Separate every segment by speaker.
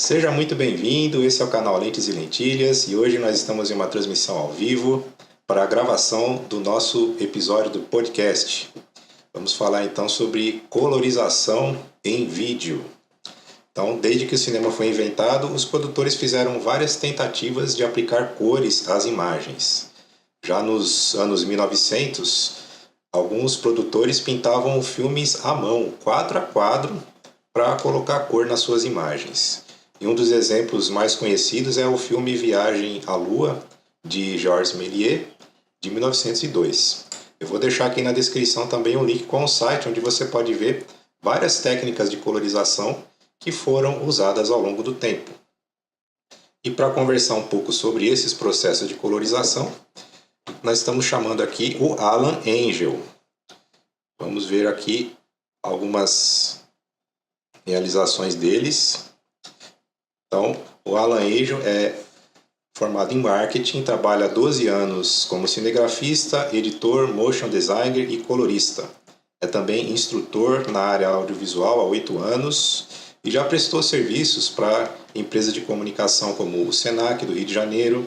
Speaker 1: Seja muito bem-vindo, esse é o canal Lentes e Lentilhas e hoje nós estamos em uma transmissão ao vivo para a gravação do nosso episódio do podcast. Vamos falar então sobre colorização em vídeo. Então, desde que o cinema foi inventado, os produtores fizeram várias tentativas de aplicar cores às imagens. Já nos anos 1900, alguns produtores pintavam filmes à mão, quadro a quadro, para colocar cor nas suas imagens. E um dos exemplos mais conhecidos é o filme Viagem à Lua, de Georges Méliès, de 1902. Eu vou deixar aqui na descrição também um link com o site onde você pode ver várias técnicas de colorização que foram usadas ao longo do tempo. E para conversar um pouco sobre esses processos de colorização, nós estamos chamando aqui o Alan Angel. Vamos ver aqui algumas realizações deles. Então, o Alan Angel é formado em marketing, trabalha há 12 anos como cinegrafista, editor, motion designer e colorista. É também instrutor na área audiovisual há 8 anos e já prestou serviços para empresas de comunicação como o Senac do Rio de Janeiro,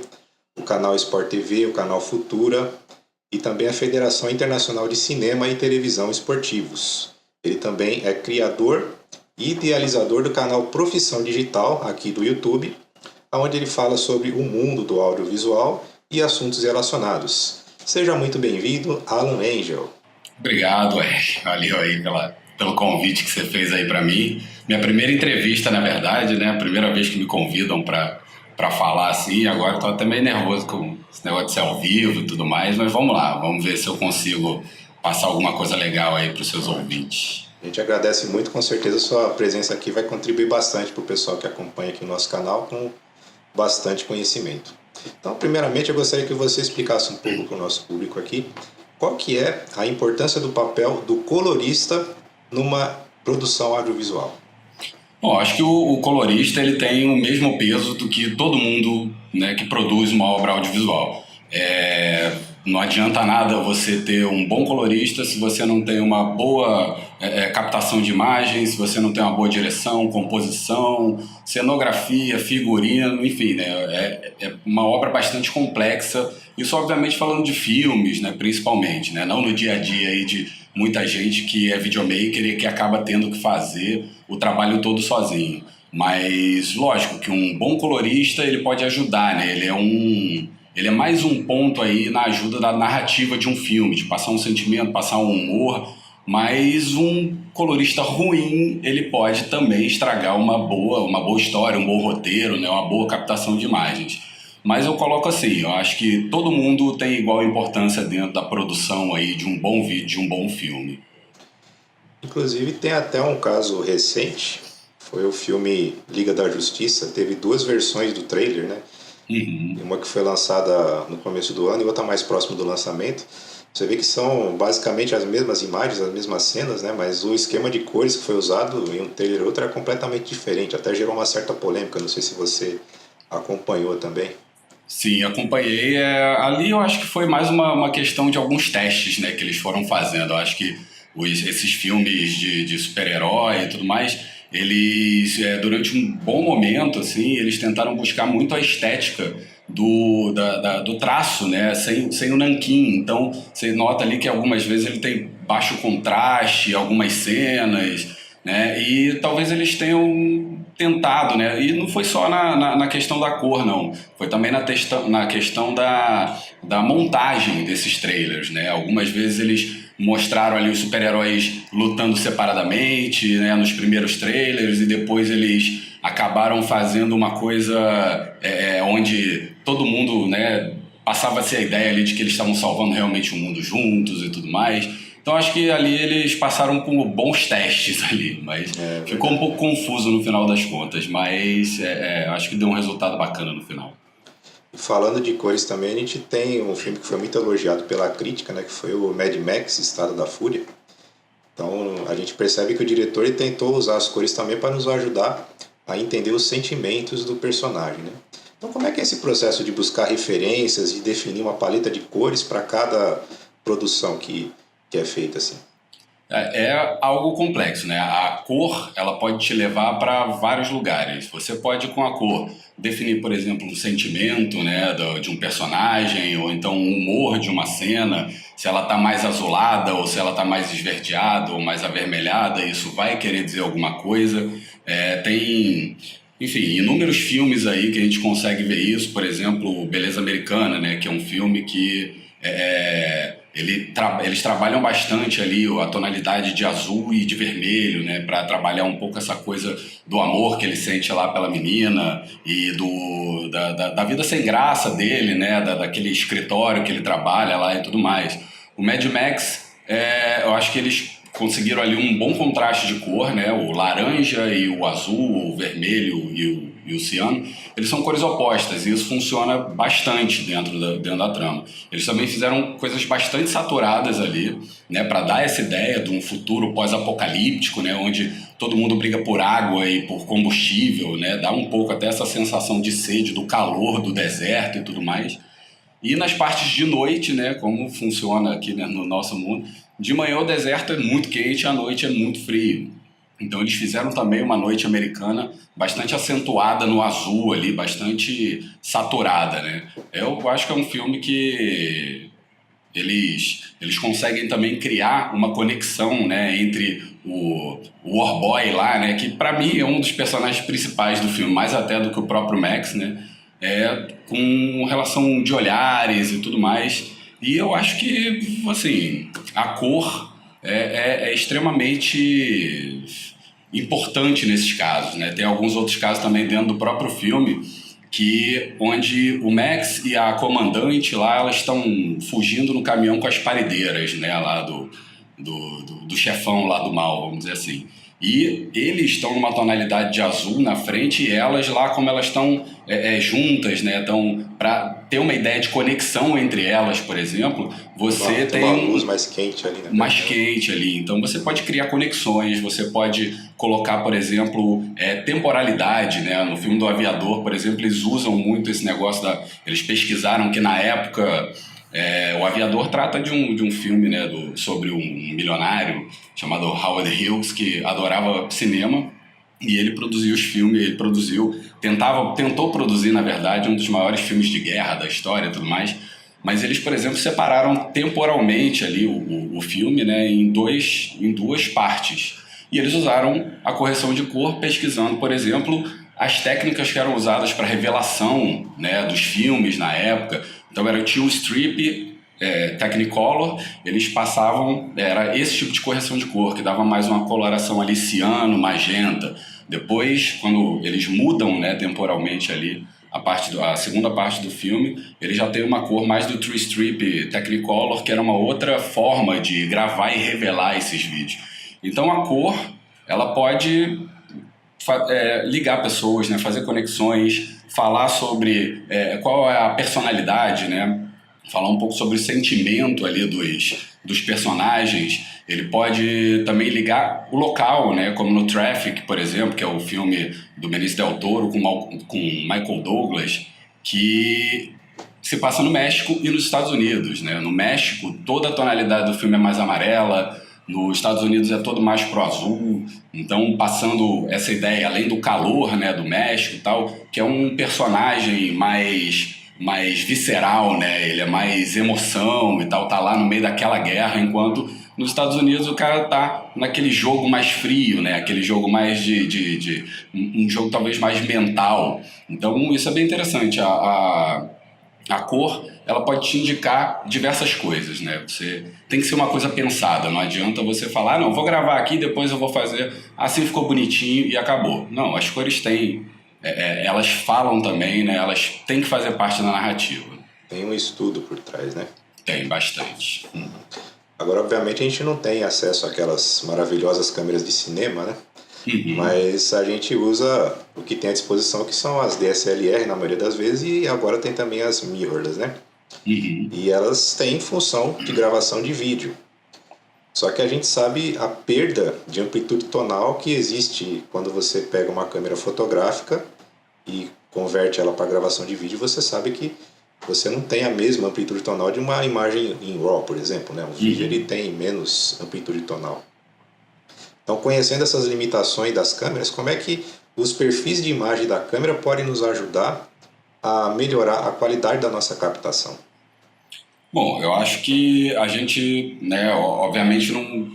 Speaker 1: o canal Sport TV, o canal Futura e também a Federação Internacional de Cinema e Televisão Esportivos. Ele também é criador e idealizador do canal Profissão Digital, aqui do YouTube, onde ele fala sobre o mundo do audiovisual e assuntos relacionados. Seja muito bem-vindo, Alan Angel.
Speaker 2: Obrigado, valeu aí pelo convite que você fez aí para mim. Minha primeira entrevista, na verdade, né? A primeira vez que me convidam para falar assim. Agora estou até meio nervoso com esse negócio de ser ao vivo e tudo mais, mas vamos lá, vamos ver se eu consigo passar alguma coisa legal aí para os seus ouvintes.
Speaker 1: A gente agradece muito, com certeza sua presença aqui vai contribuir bastante para o pessoal que acompanha aqui o nosso canal com bastante conhecimento. Então, primeiramente, eu gostaria que você explicasse um pouco para o nosso público aqui qual que é a importância do papel do colorista numa produção audiovisual.
Speaker 2: Bom, acho que o colorista ele tem o mesmo peso do que todo mundo, né, que produz uma obra audiovisual. Não adianta nada você ter um bom colorista se você não tem uma boa captação de imagens, se você não tem uma boa direção, composição, cenografia, figurino, enfim, né? É uma obra bastante complexa. Isso, obviamente, falando de filmes, né, principalmente, né? Não no dia a dia aí de muita gente que é videomaker e que acaba tendo que fazer o trabalho todo sozinho. Mas, lógico, que um bom colorista ele pode ajudar, né? Ele é mais um ponto aí na ajuda da narrativa de um filme, de passar um sentimento, passar um humor, mas um colorista ruim, ele pode também estragar uma boa história, um bom roteiro, né? Uma boa captação de imagens. Mas eu coloco assim, eu acho que todo mundo tem igual importância dentro da produção aí de um bom vídeo, de um bom filme.
Speaker 1: Inclusive, tem até um caso recente, foi o filme Liga da Justiça, teve 2 versões do trailer, né?
Speaker 2: Uhum.
Speaker 1: Uma que foi lançada no começo do ano e outra mais próximo do lançamento. Você vê que são basicamente as mesmas imagens, as mesmas cenas, né? Mas o esquema de cores que foi usado em um trailer e outro é completamente diferente. Até gerou uma certa polêmica, não sei se você acompanhou também.
Speaker 2: Sim, acompanhei. Ali eu acho que foi mais uma questão de alguns testes, né, que eles foram fazendo. Eu acho que esses filmes de super-herói e tudo mais, eles, durante um bom momento, assim, eles tentaram buscar muito a estética do traço, né, sem o nanquim. Então, você nota ali que algumas vezes ele tem baixo contraste, algumas cenas, né, e talvez eles tenham tentado, né, e não foi só na questão da cor, não. Foi também na questão da montagem desses trailers, né. Algumas vezes eles mostraram ali os super-heróis lutando separadamente, né, nos primeiros trailers, e depois eles acabaram fazendo uma coisa onde todo mundo, né, passava-se a ideia ali de que eles estavam salvando realmente o mundo juntos e tudo mais. Então acho que ali eles passaram por bons testes ali, mas ficou um pouco confuso no final das contas, mas acho que deu um resultado bacana no final.
Speaker 1: E falando de cores também, a gente tem um filme que foi muito elogiado pela crítica, né? Que foi o Mad Max, Estado da Fúria. Então a gente percebe que o diretor ele tentou usar as cores também para nos ajudar a entender os sentimentos do personagem, né? Então como é que é esse processo de buscar referências e definir uma paleta de cores para cada produção que é feita assim?
Speaker 2: É algo complexo, né? A cor, ela pode te levar para vários lugares. Você pode, com a cor, definir, por exemplo, um sentimento, né, de um personagem, ou então um humor de uma cena, se ela está mais azulada, ou se ela está mais esverdeada, ou mais avermelhada, isso vai querer dizer alguma coisa. Tem, enfim, inúmeros filmes aí que a gente consegue ver isso, por exemplo, Beleza Americana, né, que é um filme que eles trabalham bastante ali a tonalidade de azul e de vermelho, né, para trabalhar um pouco essa coisa do amor que ele sente lá pela menina e da vida sem graça dele, né, daquele escritório que ele trabalha lá e tudo mais. O Mad Max, eu acho que eles conseguiram ali um bom contraste de cor, né, o laranja e o azul, o vermelho e o ciano, eles são cores opostas e isso funciona bastante dentro da trama. Eles também fizeram coisas bastante saturadas ali, né, para dar essa ideia de um futuro pós-apocalíptico, né, onde todo mundo briga por água e por combustível, né, dá um pouco até essa sensação de sede, do calor do deserto e tudo mais. E nas partes de noite, né, como funciona aqui, né, no nosso mundo, de manhã o deserto é muito quente, à noite é muito frio. Então eles fizeram também uma noite americana bastante acentuada no azul ali, bastante saturada, né? Eu acho que é um filme que eles conseguem também criar uma conexão, né, entre o Warboy lá, né, que para mim é um dos personagens principais do filme, mais até do que o próprio Max, né? Com relação de olhares e tudo mais. E eu acho que, assim, a cor é extremamente importante nesses casos, né? Tem alguns outros casos também dentro do próprio filme onde o Max e a comandante lá, elas estão fugindo no caminhão com as paredeiras, né? Lá do chefão lá do mal, vamos dizer assim. E eles estão numa tonalidade de azul na frente e elas lá, como elas estão juntas, né? Então, para ter uma ideia de conexão entre elas, por exemplo, você tem
Speaker 1: uma luz mais quente ali, né?
Speaker 2: Mais quente ali. Então, você pode criar conexões, você pode colocar, por exemplo, temporalidade, né? No filme do Aviador, por exemplo, eles usam muito esse negócio eles pesquisaram que na época... o Aviador trata de um filme, né, sobre um milionário chamado Howard Hughes que adorava cinema e ele produziu os filmes, tentou produzir, na verdade, um dos maiores filmes de guerra da história e tudo mais, mas eles, por exemplo, separaram temporalmente ali o filme, né, em duas partes e eles usaram a correção de cor pesquisando, por exemplo, as técnicas que eram usadas para revelação, né, dos filmes na época. Então era o Teal Strip, Technicolor, eles passavam, era esse tipo de correção de cor, que dava mais uma coloração ali ciano, magenta. Depois, quando eles mudam, né, temporalmente ali, a segunda parte do filme, ele já tem uma cor mais do True Strip Technicolor, que era uma outra forma de gravar e revelar esses vídeos. Então a cor, ela pode ligar pessoas, né, fazer conexões, falar sobre qual é a personalidade, né? Falar um pouco sobre o sentimento ali dos personagens. Ele pode também ligar o local, né? Como no Traffic, por exemplo, que é o filme do Benicio del Toro com Michael Douglas, que se passa no México e nos Estados Unidos, né? No México, toda a tonalidade do filme é mais amarela, nos Estados Unidos é todo mais pro azul, então passando essa ideia, além do calor, né, do México e tal, que é um personagem mais visceral, né, ele é mais emoção e tal, tá lá no meio daquela guerra, enquanto nos Estados Unidos o cara tá naquele jogo mais frio, né, aquele jogo mais um jogo talvez mais mental. Então isso é bem interessante, a cor, ela pode te indicar diversas coisas, né? Você tem que ser uma coisa pensada, não adianta você falar, não, vou gravar aqui, depois eu vou fazer, assim ficou bonitinho e acabou. Não, as cores têm, elas falam também, né? Elas têm que fazer parte da narrativa.
Speaker 1: Tem um estudo por trás, né?
Speaker 2: Tem, bastante.
Speaker 1: Agora, obviamente, a gente não tem acesso àquelas maravilhosas câmeras de cinema, né?
Speaker 2: Uhum.
Speaker 1: Mas a gente usa o que tem à disposição, que são as DSLR na maioria das vezes, e agora tem também as mirrorless, né?
Speaker 2: Uhum.
Speaker 1: E elas têm função de gravação de vídeo. Só que a gente sabe a perda de amplitude tonal que existe quando você pega uma câmera fotográfica e converte ela para gravação de vídeo. Você sabe que você não tem a mesma amplitude tonal de uma imagem em RAW, por exemplo, né? O vídeo ele tem menos amplitude tonal. Então, conhecendo essas limitações das câmeras, como é que os perfis de imagem da câmera podem nos ajudar a melhorar a qualidade da nossa captação?
Speaker 2: Bom, eu acho que a gente, né, obviamente não,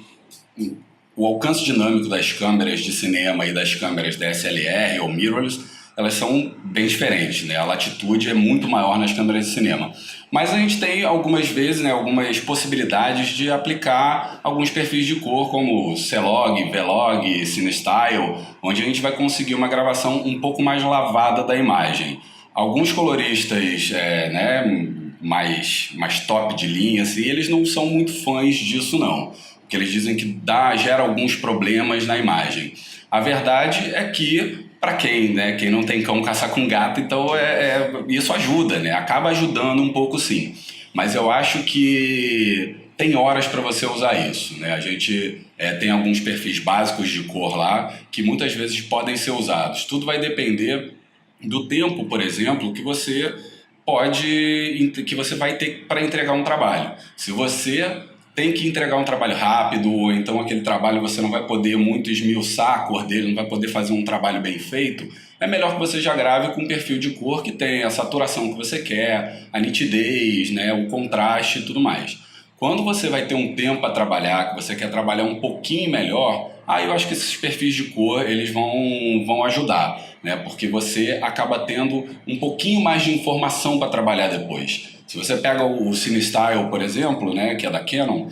Speaker 2: o alcance dinâmico das câmeras de cinema e das câmeras DSLR ou mirrorless, elas são bem diferentes, né? A latitude é muito maior nas câmeras de cinema. Mas a gente tem algumas vezes, né, algumas possibilidades de aplicar alguns perfis de cor, como C-Log, V-Log, CineStyle, onde a gente vai conseguir uma gravação um pouco mais lavada da imagem. Alguns coloristas, né, mais top de linha, assim, eles não são muito fãs disso, não. Porque eles dizem que gera alguns problemas na imagem. A verdade é que, para quem, né, quem não tem cão caça com gato, então isso ajuda, né? Acaba ajudando um pouco, sim. Mas eu acho que tem horas para você usar isso, né? A gente tem alguns perfis básicos de cor lá que muitas vezes podem ser usados. Tudo vai depender do tempo, por exemplo, que você vai ter para entregar um trabalho. Se você tem que entregar um trabalho rápido, ou então aquele trabalho você não vai poder muito esmiuçar a cor dele, não vai poder fazer um trabalho bem feito, é melhor que você já grave com um perfil de cor que tem a saturação que você quer, a nitidez, né, o contraste e tudo mais. Quando você vai ter um tempo para trabalhar, que você quer trabalhar um pouquinho melhor, aí eu acho que esses perfis de cor eles vão ajudar, né? Porque você acaba tendo um pouquinho mais de informação para trabalhar depois. Se você pega o CineStyle, por exemplo, né, que é da Canon,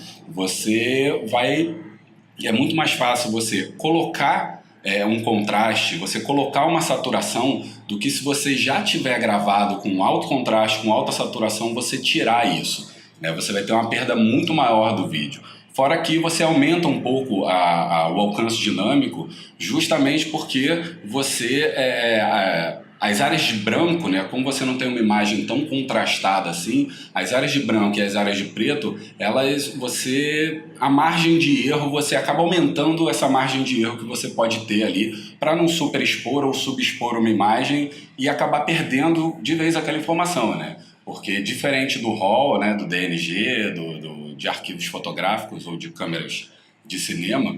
Speaker 2: é muito mais fácil você colocar um contraste, você colocar uma saturação, do que se você já tiver gravado com alto contraste, com alta saturação, você tirar isso, né? Você vai ter uma perda muito maior do vídeo. Fora que você aumenta um pouco o alcance dinâmico, justamente porque as áreas de branco, né, como você não tem uma imagem tão contrastada assim, as áreas de branco e as áreas de preto, a margem de erro, você acaba aumentando essa margem de erro que você pode ter ali para não superexpor ou subexpor uma imagem e acabar perdendo de vez aquela informação, né? Porque diferente do RAW, né, do DNG, de arquivos fotográficos ou de câmeras de cinema,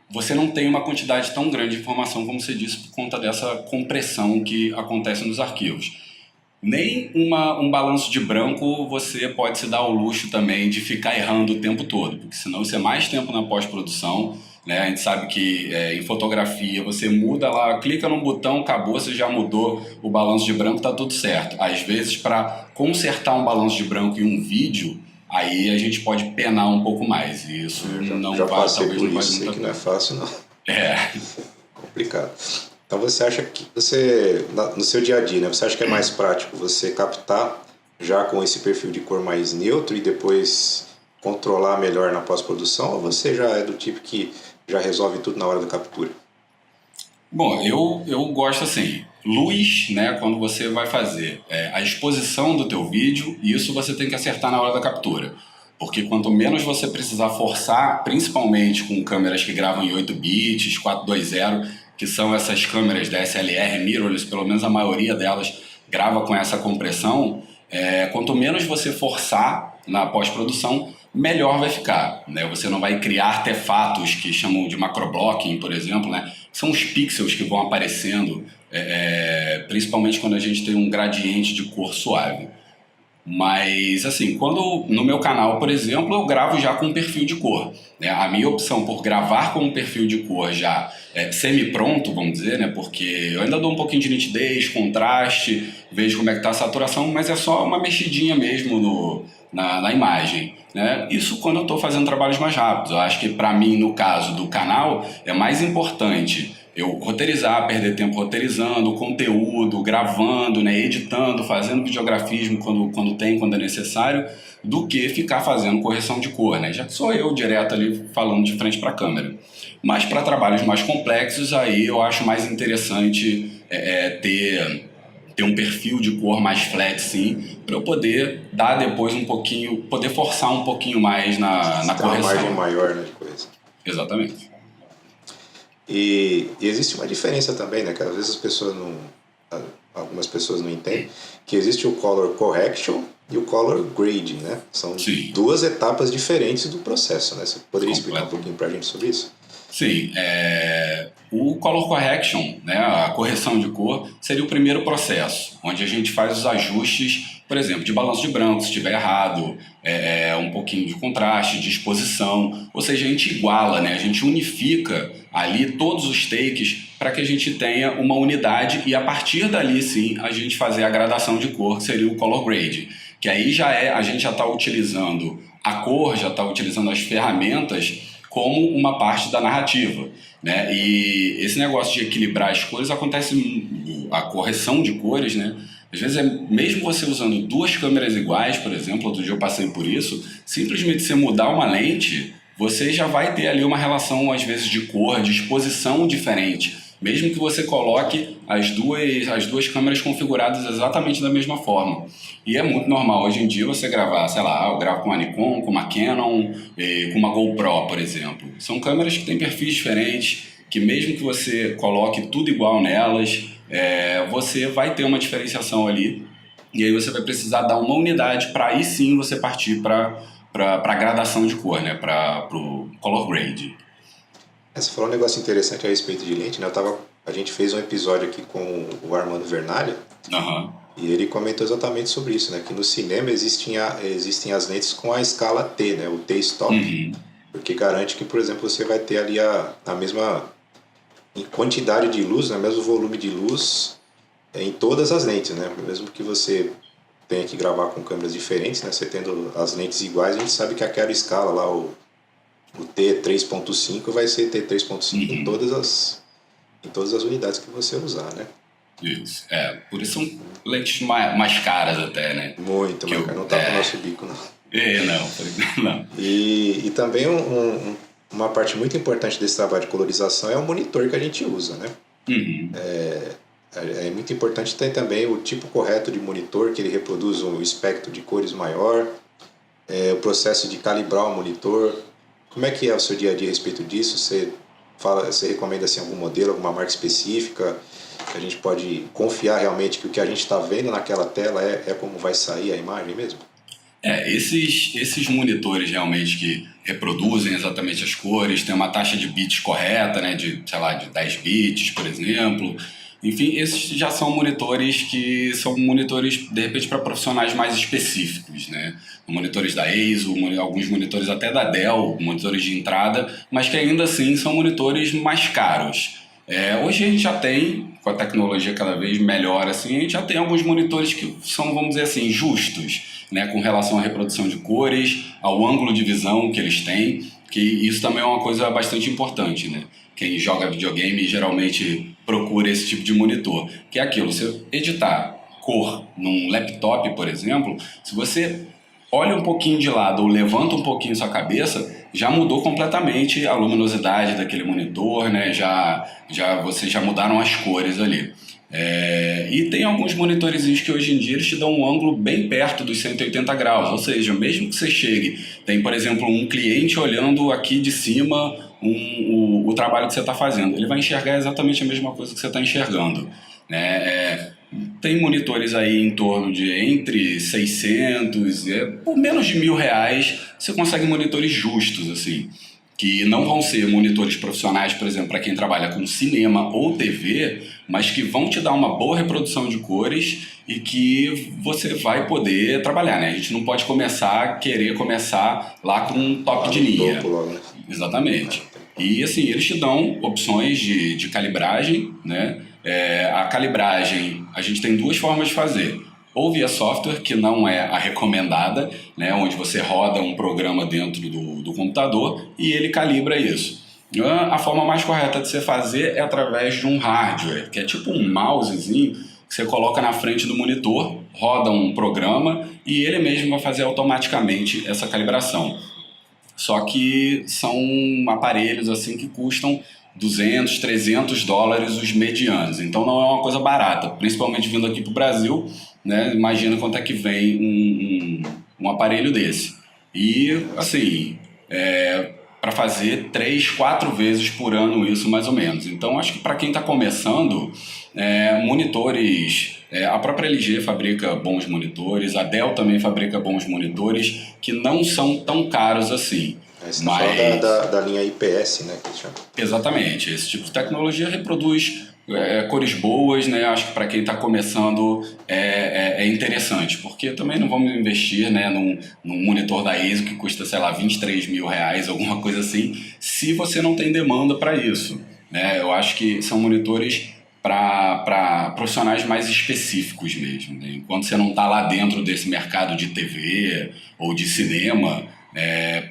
Speaker 2: você não tem uma quantidade tão grande de informação, como você disse, por conta dessa compressão que acontece nos arquivos. Nem um balanço de branco você pode se dar ao luxo também de ficar errando o tempo todo, porque senão isso é mais tempo na pós-produção, né? A gente sabe que em fotografia você muda lá, clica num botão, acabou, você já mudou o balanço de branco, tá tudo certo. Às vezes, para consertar um balanço de branco em um vídeo, aí a gente pode penar um pouco mais, e isso
Speaker 1: já passei por isso, sei que não é fácil, não.
Speaker 2: É
Speaker 1: complicado. Então você acha que no seu dia a dia, né, você acha que é mais prático você captar já com esse perfil de cor mais neutro e depois controlar melhor na pós-produção, ou você já é do tipo que já resolve tudo na hora da captura?
Speaker 2: Bom, eu gosto assim, luz, né, quando você vai fazer a exposição do teu vídeo, isso você tem que acertar na hora da captura. Porque quanto menos você precisar forçar, principalmente com câmeras que gravam em 8 bits, 420, que são essas câmeras DSLR, mirrorless, pelo menos a maioria delas grava com essa compressão, quanto menos você forçar na pós-produção, melhor vai ficar, né? Você não vai criar artefatos que chamam de macroblocking, por exemplo, né? São os pixels que vão aparecendo, principalmente quando a gente tem um gradiente de cor suave. Mas, assim, no meu canal, por exemplo, eu gravo já com perfil de cor, né? A minha opção por gravar com um perfil de cor já semi-pronto, vamos dizer, né? Porque eu ainda dou um pouquinho de nitidez, contraste, vejo como é que tá a saturação, mas é só uma mexidinha mesmo na imagem, né? Isso quando eu estou fazendo trabalhos mais rápidos. Eu acho que, para mim, no caso do canal, é mais importante eu roteirizar, perder tempo roteirizando, conteúdo, gravando, né, editando, fazendo videografismo quando é necessário, do que ficar fazendo correção de cor, né? Já que sou eu direto ali falando de frente para a câmera. Mas para trabalhos mais complexos, aí eu acho mais interessante ter um perfil de cor mais flat, sim, para eu poder dar depois um pouquinho, poder forçar um pouquinho mais na correção.
Speaker 1: Uma margem maior, né, de coisa.
Speaker 2: Exatamente.
Speaker 1: E existe uma diferença também, né, que às vezes algumas pessoas não entendem, que existe o color correction e o color grading, né? São
Speaker 2: Sim.
Speaker 1: duas etapas diferentes do processo, né? Você poderia explicar um
Speaker 2: Completo.
Speaker 1: pouquinho pra gente sobre isso?
Speaker 2: Sim, o color correction, né, a correção de cor, seria o primeiro processo, onde a gente faz os ajustes, por exemplo, de balanço de branco, se estiver errado, um pouquinho de contraste, de exposição, ou seja, a gente iguala, né, a gente unifica ali todos os takes para que a gente tenha uma unidade e a partir dali, sim, a gente fazer a gradação de cor, que seria o color grade, que aí a gente já está utilizando a cor, já está utilizando as ferramentas como uma parte da narrativa, né? E esse negócio de equilibrar as cores acontece, a correção de cores, né? Às vezes, mesmo você usando duas câmeras iguais, por exemplo, outro dia eu passei por isso, simplesmente você mudar uma lente, você já vai ter ali uma relação, às vezes, de cor, de exposição diferente, mesmo que você coloque as duas câmeras configuradas exatamente da mesma forma. E é muito normal hoje em dia você gravar, sei lá, eu gravo com uma Nikon, com uma Canon, com uma GoPro, por exemplo. São câmeras que têm perfis diferentes, que mesmo que você coloque tudo igual nelas, você vai ter uma diferenciação ali. E aí você vai precisar dar uma unidade para aí sim você partir para a gradação de cor, né? Para o color grade.
Speaker 1: Você falou um negócio interessante a respeito de lente, né? A gente fez um episódio aqui com o Armando Vernalha,
Speaker 2: Aham.
Speaker 1: e ele comentou exatamente sobre isso, né? Que no cinema existem as lentes com a escala T, né? O T-stop. Porque garante que, por exemplo, você vai ter ali a mesma quantidade de luz, né? O mesmo volume de luz em todas as lentes, né? Mesmo que você tenha que gravar com câmeras diferentes, né? Você tendo as lentes iguais, a gente sabe que aquela escala lá, o T 3.5 vai ser T 3.5 em todas as unidades que você usar, né?
Speaker 2: Isso. Por isso são lentes mais caras até, né?
Speaker 1: Muito, mas não tá pro nosso bico, não.
Speaker 2: Não.
Speaker 1: E também uma parte muito importante desse trabalho de colorização é o monitor que a gente usa, né?
Speaker 2: Uhum.
Speaker 1: É muito importante ter também o tipo correto de monitor, que ele reproduz um espectro de cores maior, o processo de calibrar o monitor. Como é que é o seu dia a dia a respeito disso? Você recomenda assim, algum modelo, alguma marca específica, que a gente pode confiar realmente que o que a gente está vendo naquela tela é como vai sair a imagem mesmo?
Speaker 2: Esses monitores realmente que reproduzem exatamente as cores, tem uma taxa de bits correta, né, de 10 bits, por exemplo. Enfim, esses já são monitores que são monitores, de repente, para profissionais mais específicos, né? Monitores da ASUS, alguns monitores até da Dell, monitores de entrada, mas que ainda assim são monitores mais caros. Hoje a gente já tem, com a tecnologia cada vez melhor, assim, a gente já tem alguns monitores que são, vamos dizer assim, justos, né, com relação à reprodução de cores, ao ângulo de visão que eles têm, que isso também é uma coisa bastante importante, né? Quem joga videogame geralmente procura esse tipo de monitor, que é aquilo, você editar cor num laptop, por exemplo, se você olha um pouquinho de lado ou levanta um pouquinho sua cabeça, já mudou completamente a luminosidade daquele monitor, né? Vocês já mudaram as cores ali. E tem alguns monitorezinhos que hoje em dia eles te dão um ângulo bem perto dos 180 graus, ou seja, mesmo que você chegue, tem por exemplo um cliente olhando aqui de cima o trabalho que você está fazendo, ele vai enxergar exatamente a mesma coisa que você está enxergando, né? Tem monitores aí em torno de entre 600, por menos de R$ 1.000 você consegue monitores justos, assim, que não vão ser monitores profissionais, por exemplo, para quem trabalha com cinema ou TV, mas que vão te dar uma boa reprodução de cores e que você vai poder trabalhar, né? A gente não pode querer começar lá com um top de linha.
Speaker 1: Logo, né?
Speaker 2: Exatamente. E assim, eles te dão opções de calibragem, né? A calibragem, a gente tem duas formas de fazer. Ou via software, que não é a recomendada, né? Onde você roda um programa dentro do computador e ele calibra isso. A forma mais correta de você fazer é através de um hardware, que é tipo um mousezinho que você coloca na frente do monitor, roda um programa e ele mesmo vai fazer automaticamente essa calibração. Só que são aparelhos assim que custam $200, $300 os medianos. Então não é uma coisa barata, principalmente vindo aqui para o Brasil, né? Imagina quanto é que vem um aparelho desse. E assim, para fazer 3, 4 vezes por ano isso, mais ou menos. Então, acho que para quem está começando, monitores... a própria LG fabrica bons monitores, a Dell também fabrica bons monitores, que não são tão caros assim.
Speaker 1: Você está falando da linha IPS, né, que chama?
Speaker 2: Exatamente. Esse tipo de tecnologia reproduz cores boas, né? Acho que para quem está começando é interessante, porque também não vamos investir, né, num monitor da ASUS que custa, sei lá, 23 mil reais, alguma coisa assim, se você não tem demanda para isso, né? Eu acho que são monitores para profissionais mais específicos mesmo, né? Enquanto você não está lá dentro desse mercado de TV ou de cinema,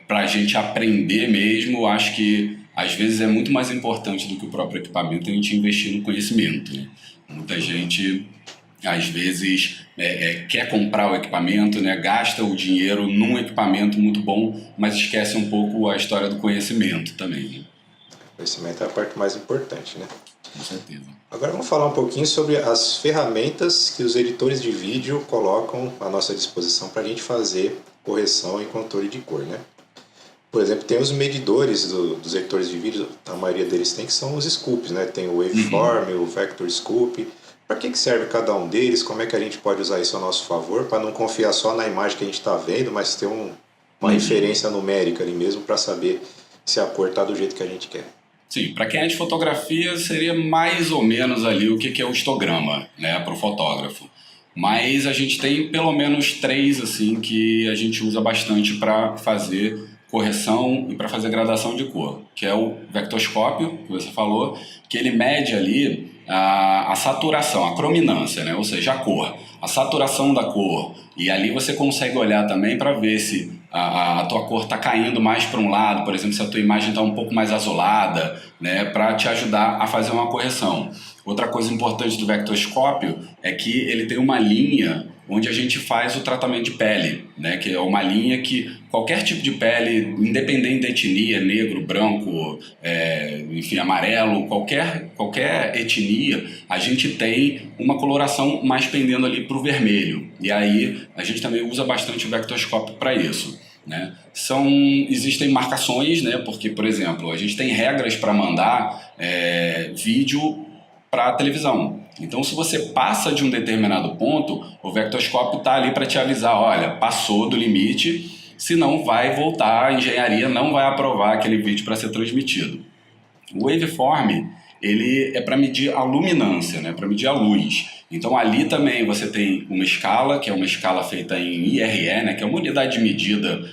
Speaker 2: para a gente aprender mesmo, acho que às vezes é muito mais importante do que o próprio equipamento a gente investir no conhecimento, né? Muita gente, às vezes, quer comprar o equipamento, né? Gasta o dinheiro num equipamento muito bom, mas esquece um pouco a história do conhecimento também, né?
Speaker 1: O conhecimento é a parte mais importante, né?
Speaker 2: Com certeza.
Speaker 1: Agora vamos falar um pouquinho sobre as ferramentas que os editores de vídeo colocam à nossa disposição para a gente fazer correção e controle de cor, né? Por exemplo, tem os medidores dos editores de vídeo, a maioria deles tem, que são os scoops, né? Tem o Waveform, o Vector Scoop. Para que serve cada um deles? Como é que a gente pode usar isso a nosso favor, para não confiar só na imagem que a gente está vendo, mas ter uma referência numérica ali mesmo para saber se a cor está do jeito que a gente quer?
Speaker 2: Sim, para quem é de fotografia seria mais ou menos ali o que é o histograma, né, para o fotógrafo. Mas a gente tem pelo menos 3 assim que a gente usa bastante para fazer correção e para fazer gradação de cor, que é o vectorscópio, que você falou, que ele mede ali a saturação, a crominância, né? Ou seja, a cor, a saturação da cor. E ali você consegue olhar também para ver se a tua cor está caindo mais para um lado, por exemplo, se a tua imagem está um pouco mais azulada, né? Para te ajudar a fazer uma correção. Outra coisa importante do vectorscópio é que ele tem uma linha onde a gente faz o tratamento de pele, né? Que é uma linha que qualquer tipo de pele, independente da etnia, negro, branco, enfim, amarelo, qualquer etnia, a gente tem uma coloração mais pendendo ali para o vermelho. E aí a gente também usa bastante o vectorscópio para isso, né? Existem marcações, né? Porque, por exemplo, a gente tem regras para mandar vídeo para a televisão. Então, se você passa de um determinado ponto, o vectorscópio está ali para te avisar, olha, passou do limite, senão vai voltar, a engenharia não vai aprovar aquele vídeo para ser transmitido. O waveform, ele é para medir a luminância, né? Para medir a luz. Então, ali também você tem uma escala, que é uma escala feita em IRE, né? Que é uma unidade de medida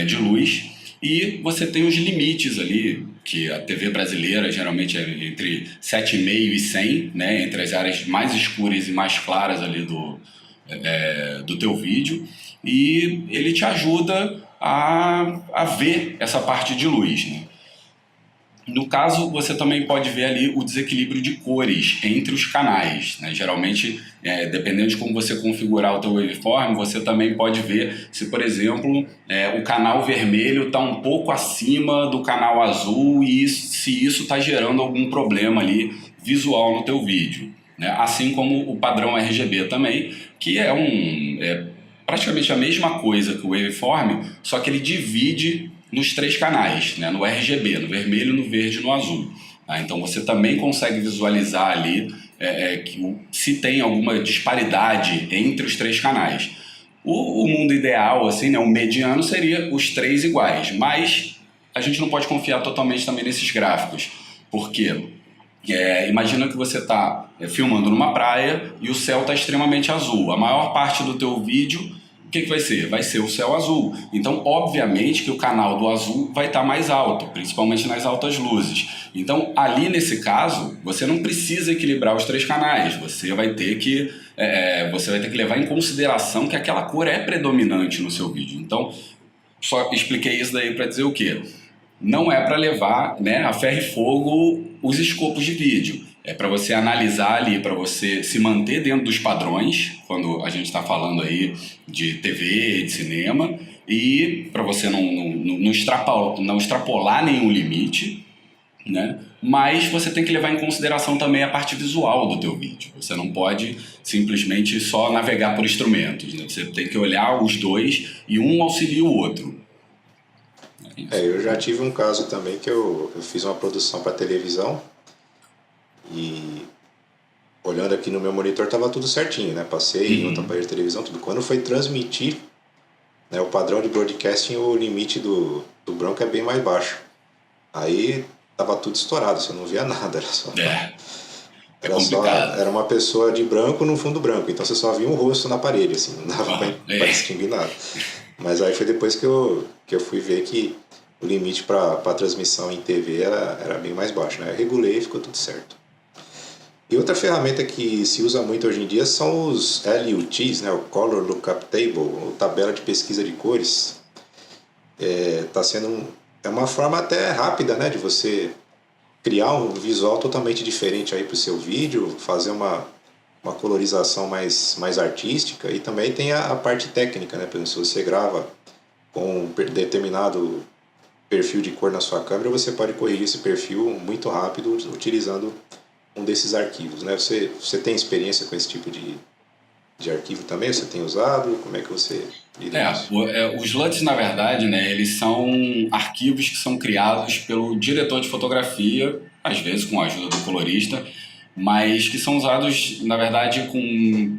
Speaker 2: de luz, e você tem os limites ali, que a TV brasileira geralmente é entre 7,5 e 100, né, entre as áreas mais escuras e mais claras ali do teu vídeo, e ele te ajuda a ver essa parte de luz, né? No caso, você também pode ver ali o desequilíbrio de cores entre os canais, né? Geralmente, dependendo de como você configurar o teu waveform, você também pode ver se, por exemplo, o canal vermelho está um pouco acima do canal azul e se isso está gerando algum problema ali visual no teu vídeo, né? Assim como o padrão RGB também, que é praticamente a mesma coisa que o waveform, só que ele divide nos 3 canais, né? No RGB, no vermelho, no verde e no azul. Tá? Então você também consegue visualizar ali se tem alguma disparidade entre os 3 canais. O mundo ideal, assim, né? O mediano seria os 3 iguais, mas a gente não pode confiar totalmente também nesses gráficos, porque imagina que você está filmando numa praia e o céu está extremamente azul. A maior parte do teu vídeo, o que vai ser? Vai ser o céu azul. Então, obviamente que o canal do azul vai estar mais alto, principalmente nas altas luzes. Então, ali nesse caso, você não precisa equilibrar os 3 canais. Você vai ter que levar em consideração que aquela cor é predominante no seu vídeo. Então, só expliquei isso daí para dizer o quê? Não é para levar, né, a ferro e fogo os escopos de vídeo. É para você analisar ali, para você se manter dentro dos padrões, quando a gente está falando aí de TV, de cinema, e para você não extrapolar nenhum limite, né? Mas você tem que levar em consideração também a parte visual do teu vídeo. Você não pode simplesmente só navegar por instrumentos, né? Você tem que olhar os dois e um auxilia o outro. Enfim,
Speaker 1: Eu já tive um caso também que eu fiz uma produção para televisão e olhando aqui no meu monitor tava tudo certinho, né? Passei em outro aparelho de televisão, tudo. Quando foi transmitir, né, o padrão de broadcasting, o limite do branco é bem mais baixo. Aí tava tudo estourado, você não via nada,
Speaker 2: é complicado.
Speaker 1: era uma pessoa de branco no fundo branco, então você só via um rosto na parede, assim, não dava pra distinguir nada. Mas aí foi depois que eu fui ver que o limite para transmissão em TV era bem mais baixo, né? Eu regulei e ficou tudo certo. E outra ferramenta que se usa muito hoje em dia são os LUTs, né? O Color Lookup Table, ou tabela de pesquisa de cores. É uma forma até rápida, né, de você criar um visual totalmente diferente aí para o seu vídeo, fazer uma colorização mais artística, e também tem a parte técnica, né? Por exemplo, se você grava com um determinado perfil de cor na sua câmera, você pode corrigir esse perfil muito rápido utilizando um desses arquivos, né? Você tem experiência com esse tipo de arquivo também? Você tem usado? Como é que você lida com isso?
Speaker 2: Os LUTs, na verdade, né, eles são arquivos que são criados pelo diretor de fotografia, às vezes com a ajuda do colorista, mas que são usados, na verdade, com...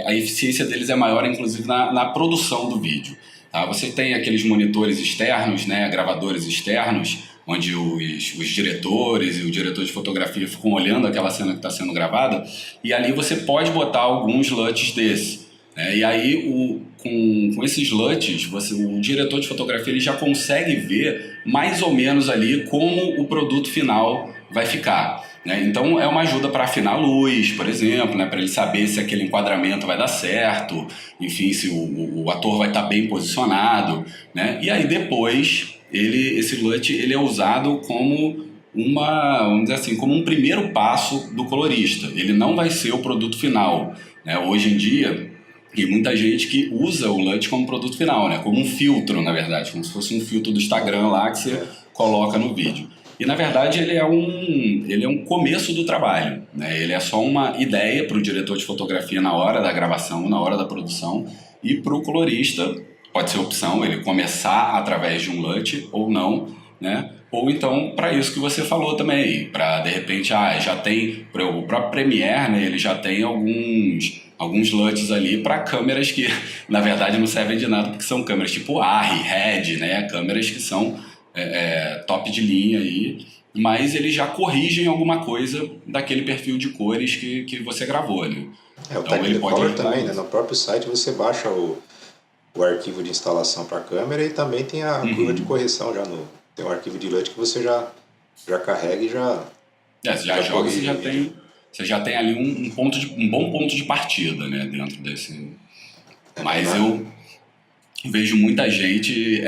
Speaker 2: a eficiência deles é maior, inclusive, na produção do vídeo. Tá? Você tem aqueles monitores externos, né, gravadores externos, onde os diretores e o diretor de fotografia ficam olhando aquela cena que está sendo gravada, e ali você pode botar alguns LUTs desses. Né? E aí, com esses LUTs, o diretor de fotografia ele já consegue ver mais ou menos ali como o produto final vai ficar. Né? Então é uma ajuda para afinar a luz, por exemplo, né? Para ele saber se aquele enquadramento vai dar certo, enfim, se o ator vai estar bem posicionado. Né? E aí depois esse LUT ele é usado como vamos dizer assim, como um primeiro passo do colorista. Ele não vai ser o produto final. Né? Hoje em dia tem muita gente que usa o LUT como produto final, né? Como um filtro, na verdade, como se fosse um filtro do Instagram lá que você coloca no vídeo. E na verdade ele é um começo do trabalho, né? Ele é só uma ideia para o diretor de fotografia na hora da gravação, na hora da produção, e para o colorista pode ser opção ele começar através de um LUT ou não, né? Ou então para isso que você falou também, para de repente já tem o próprio Premiere, né? Ele já tem alguns LUTs ali para câmeras que na verdade não servem de nada porque são câmeras tipo ARRI, RED, né? Câmeras que são top de linha aí, mas eles já corrigem alguma coisa daquele perfil de cores que você gravou, né?
Speaker 1: O
Speaker 2: então ele pode
Speaker 1: Technicolor também, né? No próprio site você baixa o arquivo de instalação para a câmera e também tem a curva de correção tem um arquivo de LUT que você já carrega e já
Speaker 2: você já joga, você já tem ali um bom ponto de partida, né, dentro desse. Mas eu vejo muita gente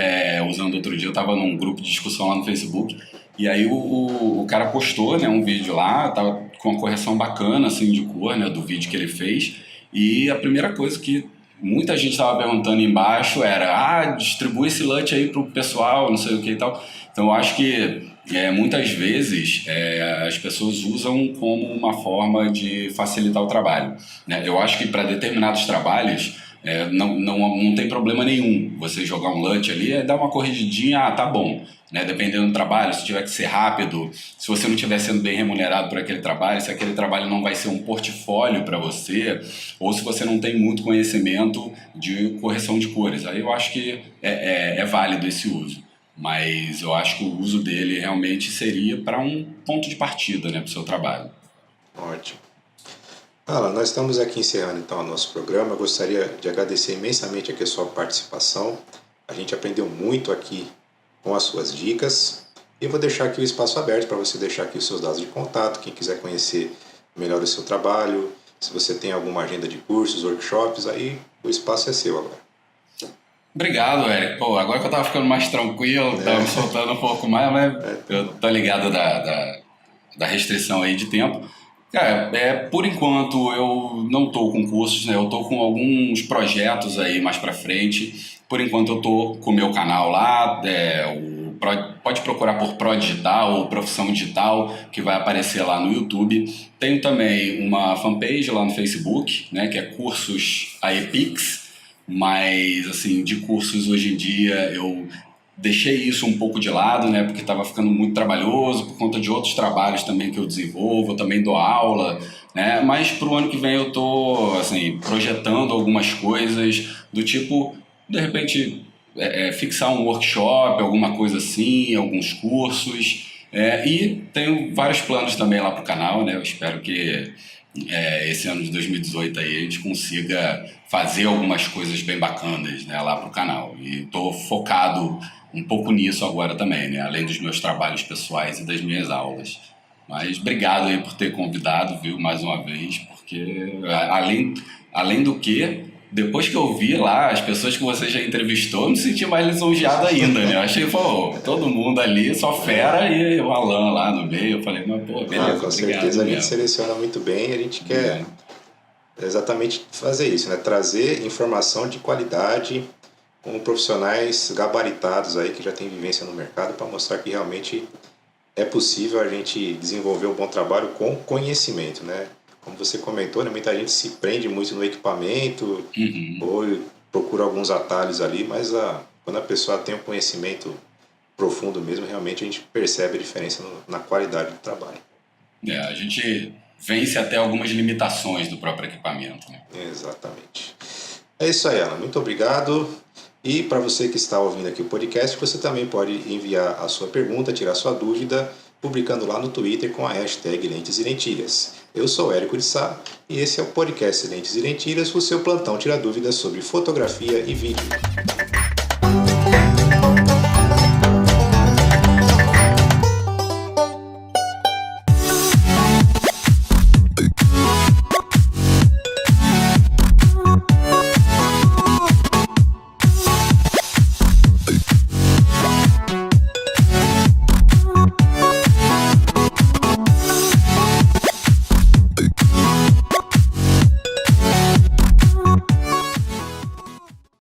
Speaker 2: usando. Outro dia eu estava num grupo de discussão lá no Facebook e aí o cara postou, né, um vídeo lá, tava com uma correção bacana assim de cor, né, do vídeo que ele fez, e a primeira coisa que muita gente estava perguntando embaixo era distribui esse LUT aí pro pessoal, não sei o que e tal. Então eu acho que muitas vezes as pessoas usam como uma forma de facilitar o trabalho, né? Eu acho que para determinados trabalhos não tem problema nenhum você jogar um LUT ali, dar uma corrigidinha, tá bom. Né? Dependendo do trabalho, se tiver que ser rápido, se você não estiver sendo bem remunerado por aquele trabalho, se aquele trabalho não vai ser um portfólio para você, ou se você não tem muito conhecimento de correção de cores. Aí eu acho que é válido esse uso. Mas eu acho que o uso dele realmente seria para um ponto de partida, né, para o seu trabalho.
Speaker 1: Ótimo. Alan, nós estamos aqui encerrando então o nosso programa. Eu gostaria de agradecer imensamente aqui a sua participação. A gente aprendeu muito aqui com as suas dicas. E vou deixar aqui o espaço aberto para você deixar aqui os seus dados de contato, quem quiser conhecer melhor o seu trabalho, se você tem alguma agenda de cursos, workshops, aí o espaço é seu agora.
Speaker 2: Obrigado, Eric. Pô, agora que eu tava ficando mais tranquilo, tava me soltando um pouco mais, mas eu tô ligado da restrição aí de tempo. Cara, por enquanto eu não tô com cursos, né? Eu tô com alguns projetos aí mais pra frente. Por enquanto eu tô com o meu canal lá, pode procurar por Pro Digital ou Profissão Digital, que vai aparecer lá no YouTube. Tenho também uma fanpage lá no Facebook, né? Que é Cursos AEPIX. Mas, assim, de cursos hoje em dia eu deixei isso um pouco de lado, né, porque estava ficando muito trabalhoso por conta de outros trabalhos também que eu desenvolvo, eu também dou aula, né, mas para o ano que vem eu estou assim, projetando algumas coisas do tipo, de repente, fixar um workshop, alguma coisa assim, alguns cursos, e tenho vários planos também lá para o canal, né, eu espero que esse ano de 2018 aí a gente consiga fazer algumas coisas bem bacanas, né, lá pro canal. E tô focado um pouco nisso agora também, né, além dos meus trabalhos pessoais e das minhas aulas. Mas obrigado aí por ter convidado, viu, mais uma vez, porque além do que, depois que eu vi lá as pessoas que você já entrevistou, eu me senti mais lisonjeado ainda, né? Eu achei, pô, todo mundo ali, só fera, e o Alan lá no meio. Eu falei, mas pô, beleza,
Speaker 1: Com
Speaker 2: obrigado
Speaker 1: certeza a gente
Speaker 2: mesmo.
Speaker 1: seleciona muito bem, a gente quer exatamente fazer isso, né? Trazer informação de qualidade com profissionais gabaritados aí que já têm vivência no mercado para mostrar que realmente é possível a gente desenvolver um bom trabalho com conhecimento, né? Como você comentou, né? Muita gente se prende muito no equipamento
Speaker 2: Uhum.
Speaker 1: ou procura alguns atalhos ali, mas quando a pessoa tem um conhecimento profundo mesmo, realmente a gente percebe a diferença na qualidade do trabalho.
Speaker 2: A gente vence até algumas limitações do próprio equipamento, né?
Speaker 1: Exatamente. É isso aí, Ana. Muito obrigado. E para você que está ouvindo aqui o podcast, você também pode enviar a sua pergunta, tirar sua dúvida, publicando lá no Twitter com a hashtag Lentes e Lentilhas. Eu sou Érico de Sá e esse é o podcast Lentes e Lentilhas, o seu plantão tira dúvidas sobre fotografia e vídeo.